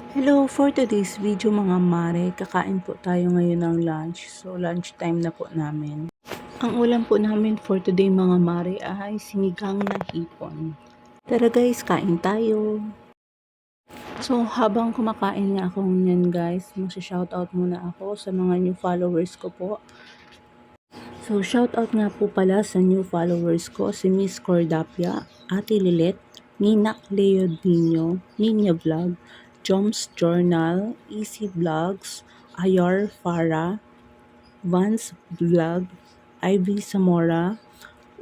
Hello, for today's video mga mare, kakain po tayo ngayon ng lunch. So, lunch time na po namin. Ang ulam po namin for today mga mare ay sinigang na hipon. Tara guys, kain tayo. So, habang kumakain nga ako niyan guys, mag-shoutout muna ako sa mga new followers ko po. So, shoutout nga po pala sa new followers ko, si Miss Cordapia, Ate Lilet, Ninak Leodino, Ninya Vlog, Joms Journal, Easy Vlogs, Ayar Farah, Vance Vlog, Ivy Zamora,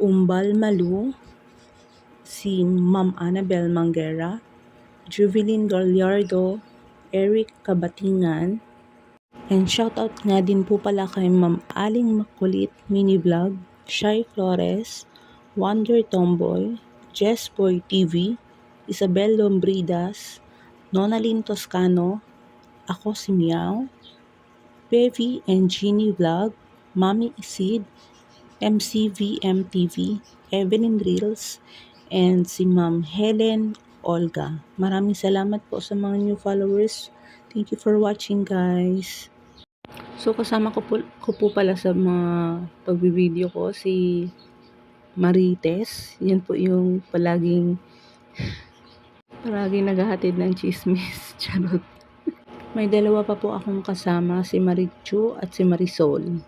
Umbal Malu, si Ma'am Annabel Manguera, Juvelin Gallardo, Eric Kabatingan, and shoutout nga din po pala kay Ma'am Aling Makulit Mini Vlog, Shy Flores, Wonder Tomboy, Jess Boy TV, Isabel Lombridas, Nonalyn Toscano, Ako si Meow, Pevi and Jeannie Vlog, Mami Isid, MCVM TV, Evelyn Reels, and si Ma'am Helen Olga. Maraming salamat po sa mga new followers. Thank you for watching guys. So kasama ko po pala sa mga pagbibideo ko si Marites. Yan po yung palaging naghahatid ng chismis. Charot. May dalawa pa po akong kasama, si Marichu at si Marisol.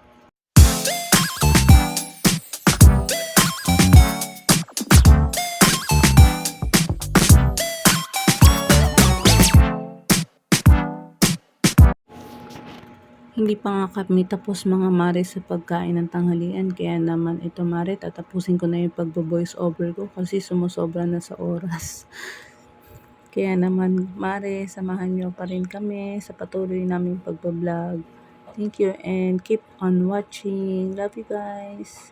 Hindi pa nga kami tapos mga mare sa pagkain ng tanghalian, kaya naman ito mare, tatapusin ko na yung pagbo-voice over ko kasi sumusobra na sa oras. Kaya naman mare, samahan nyo pa rin kami sa patuloy naming pagbablog. Thank you and keep on watching. Love you guys.